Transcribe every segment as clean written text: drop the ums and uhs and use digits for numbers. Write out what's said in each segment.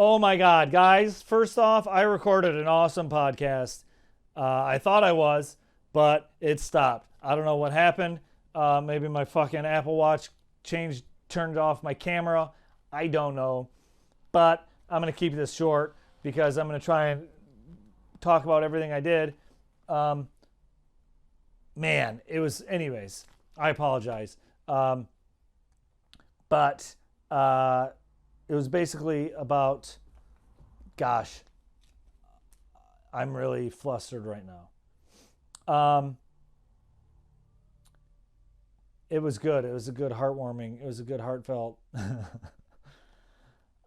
Oh my God, guys. First off, I recorded an awesome podcast. I thought I was, but it stopped. I don't know what happened. Maybe my fucking Apple Watch turned off my camera. I don't know. But I'm going to keep this short because I'm going to try and talk about everything I did. Um, Man, it was, anyways, I apologize. But it was basically about, gosh, I'm really flustered right now. It was good. It was a good heartwarming. It was a good heartfelt.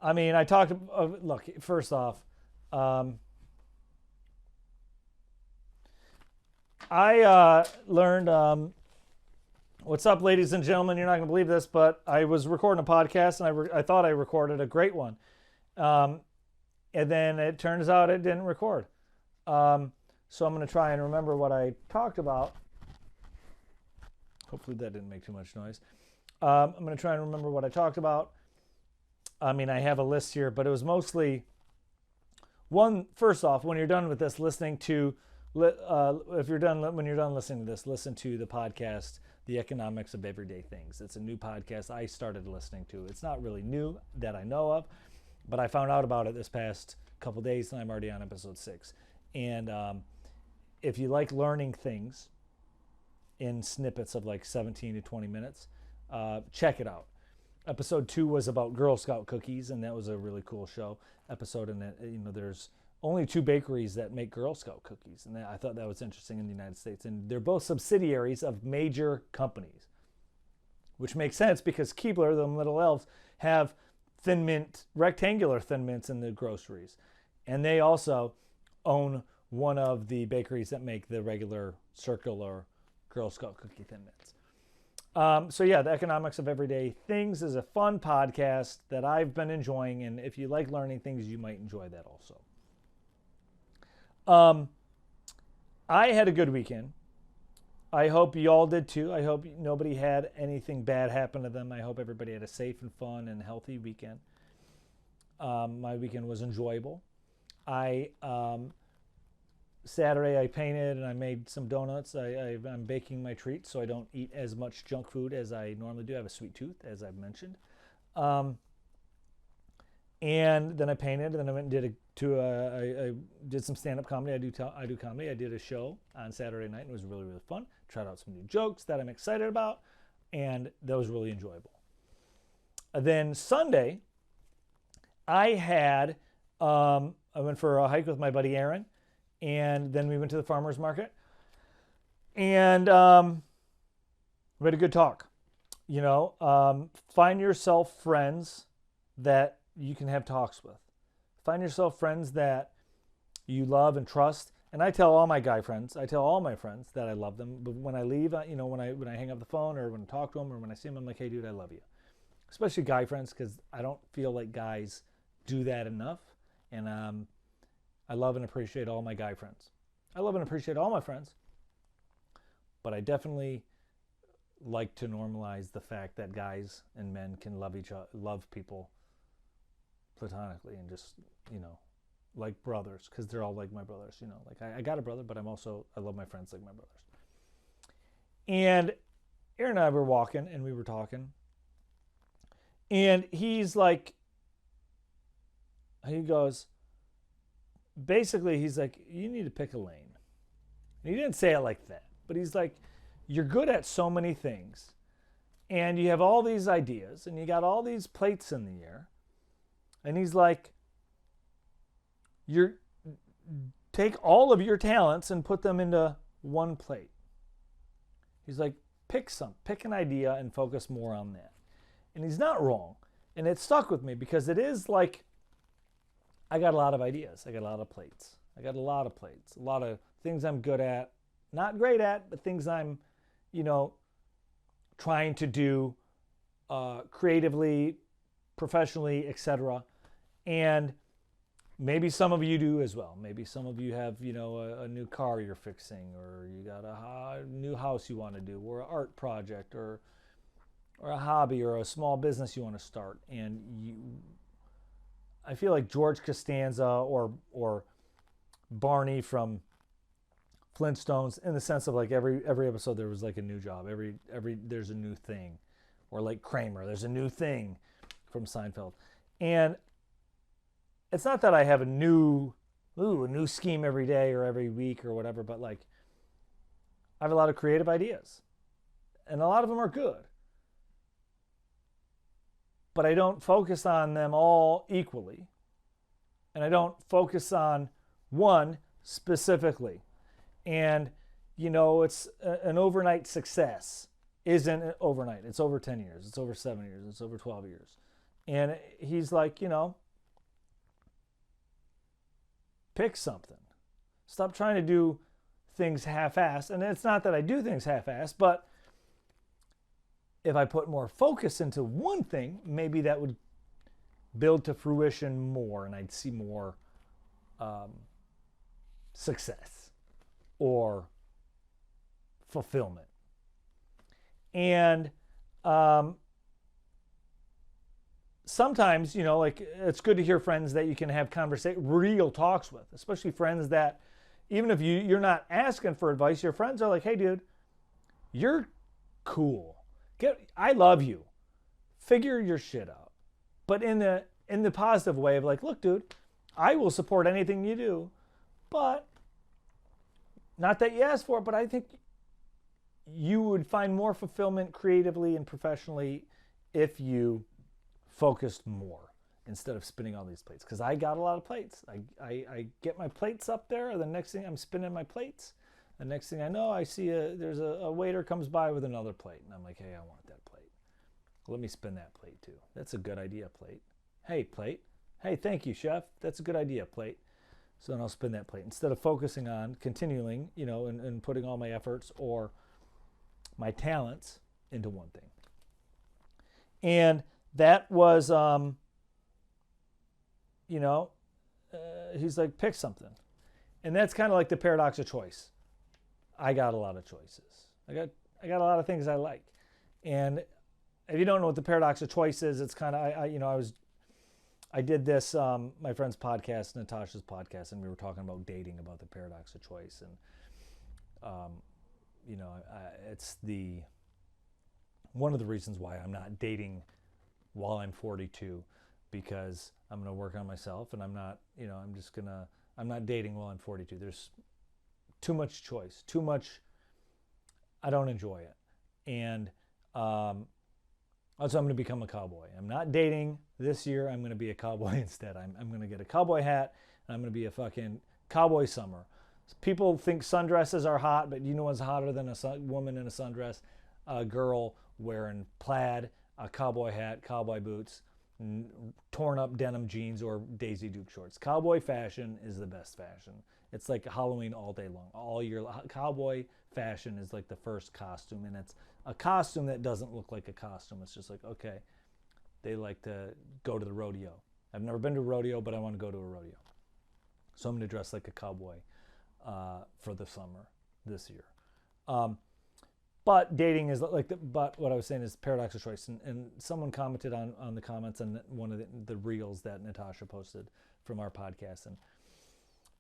I mean, I talked. Look, first off, um, I learned. What's up, ladies and gentlemen? You're not going to believe this, but I was recording a podcast and I thought I recorded a great one. Um, and then it turns out it didn't record. So I'm going to try and remember what I talked about. Hopefully that didn't make too much noise. I'm going to try and remember what I talked about. I mean, I have a list here, but it was mostly one. First off, when you're done with this, listening to, if you're done, when you're done listening to this, listen to the podcast, The Economics of Everyday Things. It's a new podcast I started listening to. It's not really new that I know of, but I found out about it this past couple days, and I'm already on episode 6. And if you like learning things in snippets of like 17 to 20 minutes, check it out. Episode 2 was about Girl Scout cookies, and that was a really cool episode. And that, there's only 2 bakeries that make Girl Scout cookies, and I thought that was interesting in the United States. And they're both subsidiaries of major companies, which makes sense because Keebler, the little elves, have Thin Mint, rectangular Thin Mints in the groceries, and they also own one of the bakeries that make the regular circular Girl Scout cookie Thin Mints. So yeah, The Economics of Everyday Things is a fun podcast that I've been enjoying, and if you like learning things, you might enjoy that also. I had a good weekend. I hope you all did too. I hope nobody had anything bad happen to them. I hope everybody had a safe and fun and healthy weekend. My weekend was enjoyable. Saturday I painted and I made some donuts. I'm baking my treats so I don't eat as much junk food as I normally do. I have a sweet tooth, as I've mentioned. And then I painted, and then I went and I did some stand-up comedy. I do comedy. I did a show on Saturday night, and it was really, really fun. Tried out some new jokes that I'm excited about, and that was really enjoyable. Then Sunday, I went for a hike with my buddy Aaron, and then we went to the farmer's market, and we had a good talk. Find yourself friends that you can have talks with. Find yourself friends that you love and trust. And I tell all my friends that I love them. But when I leave, when I hang up the phone or when I talk to them or when I see them, I'm like, hey, dude, I love you. Especially guy friends, because I don't feel like guys do that enough. And I love and appreciate all my guy friends. I love and appreciate all my friends. But I definitely like to normalize the fact that guys and men can love people platonically and just, like brothers, because they're all like my brothers. Like I got a brother, but I love my friends like my brothers. And Aaron and I were walking and we were talking, and he goes, basically, he's like, you need to pick a lane. And he didn't say it like that, but he's like, you're good at so many things, and you have all these ideas, and you got all these plates in the air. And he's like, take all of your talents and put them into one plate. He's like, pick an idea and focus more on that. And he's not wrong. And it stuck with me because it is like, I got a lot of ideas. I got a lot of plates. A lot of things I'm good at, not great at, but things I'm, trying to do creatively, professionally, etc. And maybe some of you do as well. Maybe some of you have, a new car you're fixing, or you got a new house you want to do, or an art project, or a hobby, or a small business you want to start. And I feel like George Costanza or Barney from Flintstones, in the sense of like every episode there was like a new job. Every there's a new thing, or like Kramer, there's a new thing from Seinfeld, and it's not that I have a new scheme every day or every week or whatever, but like I have a lot of creative ideas, and a lot of them are good, but I don't focus on them all equally, and I don't focus on one specifically. And it's an overnight success isn't overnight. It's over 10 years. It's over 7 years. It's over 12 years. And he's like, pick something. Stop trying to do things half-assed. And it's not that I do things half-assed, but if I put more focus into one thing, maybe that would build to fruition more, and I'd see more success or fulfillment. And sometimes, like it's good to hear friends that you can have real talks with, especially friends that even if you're not asking for advice, your friends are like, hey dude, you're cool. I love you. Figure your shit out. But in the positive way of like, look dude, I will support anything you do, but not that you asked for it, but I think you would find more fulfillment creatively and professionally if you focused more instead of spinning all these plates. Because I got a lot of plates. I get my plates up there, and the next thing I'm spinning my plates. The next thing I know, I see there's a waiter comes by with another plate, and I'm like, hey, I want that plate. Let me spin that plate too. That's a good idea, plate. Hey, plate. Hey, thank you, chef. That's a good idea, plate. So then I'll spin that plate instead of focusing on continuing, and putting all my efforts or my talents into one thing. And that was, he's like, pick something. And that's kind of like the paradox of choice. I got a lot of choices. I got a lot of things I like. And if you don't know what the paradox of choice is, it's kind of, I did this, my friend's podcast, Natasha's podcast, and we were talking about dating, about the paradox of choice. And, it's one of the reasons why I'm not dating while I'm 42, because I'm going to work on myself, and I'm not dating while I'm 42. There's too much choice, I don't enjoy it. And, also, I'm going to become a cowboy. I'm not dating this year. I'm going to be a cowboy instead. I'm going to get a cowboy hat, and I'm going to be a fucking cowboy summer. People think sundresses are hot, but you know what's hotter than a woman in a sundress? A girl wearing plaid, a cowboy hat, cowboy boots, torn up denim jeans, or Daisy Duke shorts. Cowboy fashion is the best fashion. It's like Halloween all day long. All year, cowboy fashion is like the first costume, and it's a costume that doesn't look like a costume. It's just like, okay, they like to go to the rodeo. I've never been to a rodeo, but I want to go to a rodeo. So I'm going to dress like a cowboy for the summer this year. But dating is like, but what I was saying is paradox of choice. And someone commented on the comments on one of the reels that Natasha posted from our podcast. And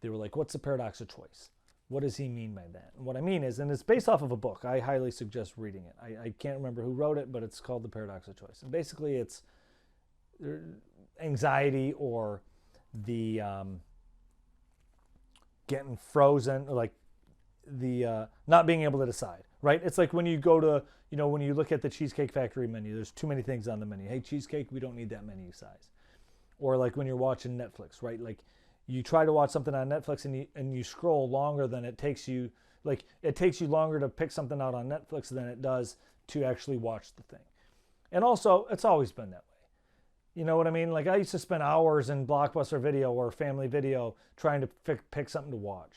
they were like, what's the paradox of choice? What does he mean by that? And what I mean is, and it's based off of a book. I highly suggest reading it. I can't remember who wrote it, but it's called The Paradox of Choice. And basically it's anxiety, or the getting frozen, or like the not being able to decide, right? It's like when you go to, when you look at the Cheesecake Factory menu, there's too many things on the menu. Hey, cheesecake, we don't need that menu size. Or like when you're watching Netflix, right? Like you try to watch something on Netflix and you scroll longer than it takes you. Like it takes you longer to pick something out on Netflix than it does to actually watch the thing. And also, it's always been that way. You know what I mean? Like I used to spend hours in Blockbuster Video or Family Video trying to pick something to watch.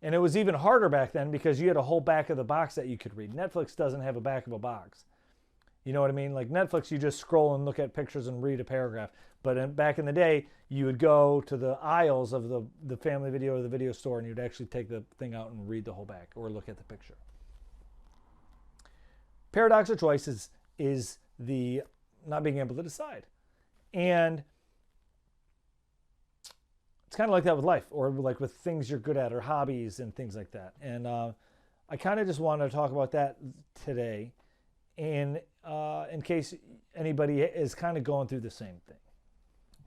And it was even harder back then because you had a whole back of the box that you could read. Netflix doesn't have a back of a box. You know what I mean? Like Netflix, you just scroll and look at pictures and read a paragraph. But back in the day, you would go to the aisles of the Family Video or the video store, and you'd actually take the thing out and read the whole back or look at the picture. Paradox of choice is, the not being able to decide. And it's kind of like that with life, or like with things you're good at, or hobbies and things like that. And I kind of just wanted to talk about that today, in case anybody is kind of going through the same thing,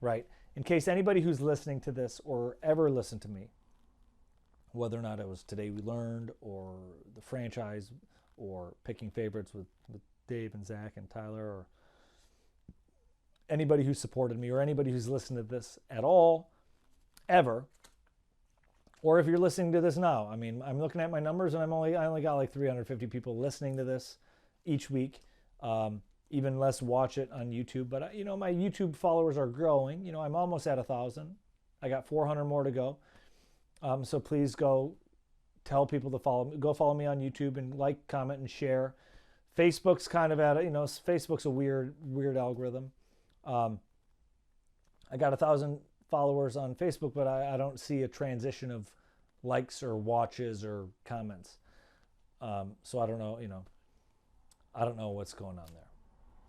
right? In case anybody who's listening to this or ever listened to me, whether or not it was Today We Learned or the franchise or picking favorites with Dave and Zach and Tyler, or anybody who supported me, or anybody who's listened to this at all, ever, or if you're listening to this now. I mean, I'm looking at my numbers, and I only got like 350 people listening to this each week. Even less watch it on YouTube. But my YouTube followers are growing. I'm almost at 1,000. I got 400 more to go. So please go tell people to follow me. Go follow me on YouTube and like, comment, and share. Facebook's kind of at it. Facebook's a weird algorithm. I got 1,000 followers on Facebook, but I don't see a transition of likes or watches or comments. So I don't know, I don't know what's going on there.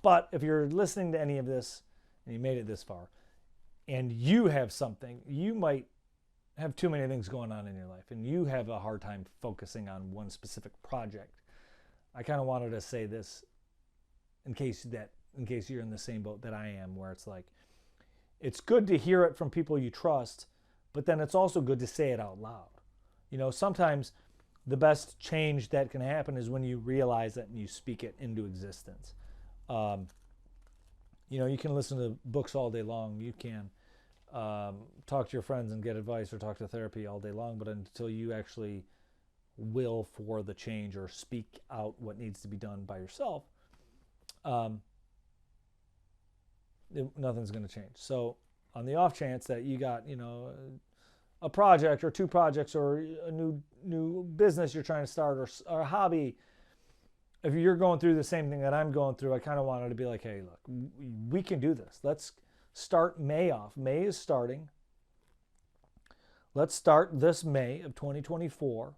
But if you're listening to any of this and you made it this far and you have something, you might have too many things going on in your life and you have a hard time focusing on one specific project. I kind of wanted to say this in case you're in the same boat that I am, where it's like, it's good to hear it from people you trust, but then it's also good to say it out loud. Sometimes the best change that can happen is when you realize it and you speak it into existence. You can listen to books all day long. You can talk to your friends and get advice, or talk to therapy all day long, but until you actually will for the change or speak out what needs to be done by yourself, nothing's going to change. So on the off chance that you got, a project or two projects or a new business you're trying to start, or a hobby, if you're going through the same thing that I'm going through, I kind of wanted to be like, hey, look, we can do this. Let's start May off. May is starting. Let's start this May of 2024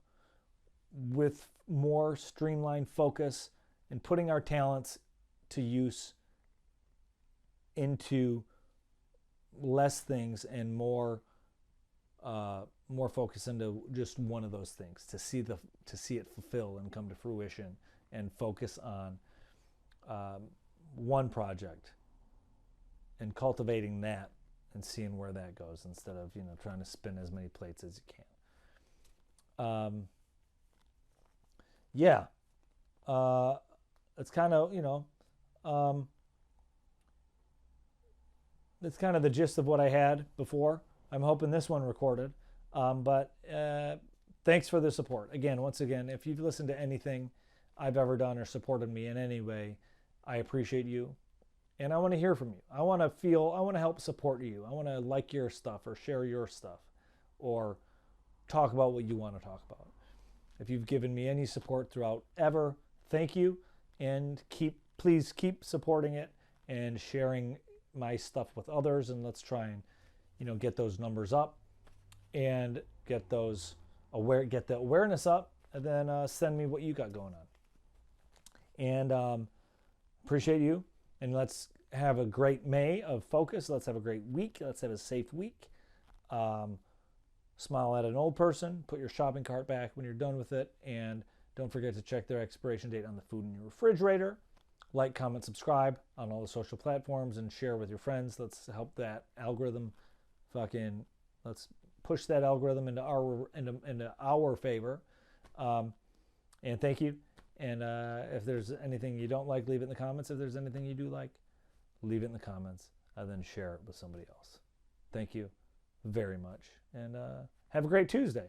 with more streamlined focus and putting our talents to use into less things and more focus into just one of those things, to see it fulfill and come to fruition, and focus on one project and cultivating that and seeing where that goes, instead of trying to spin as many plates as you can. It's kind of that's kind of the gist of what I had before. I'm hoping this one recorded. But thanks for the support. Once again, if you've listened to anything I've ever done or supported me in any way, I appreciate you. And I want to hear from you. I want to help support you. I want to like your stuff or share your stuff or talk about what you want to talk about. If you've given me any support throughout ever, thank you. And please keep supporting it and sharing my stuff with others, and let's try and get those numbers up and get the awareness up, and then send me what you got going on. And appreciate you, and let's have a great May of focus. Let's have a great week. Let's have a safe week. Smile at an old person. Put your shopping cart back when you're done with it, and don't forget to check their expiration date on the food in your refrigerator. Like, comment, subscribe on all the social platforms, and share with your friends. Let's help that algorithm let's push that algorithm into our favor. And thank you. And if there's anything you don't like, leave it in the comments. If there's anything you do like, leave it in the comments, and then share it with somebody else. Thank you very much. And have a great Tuesday.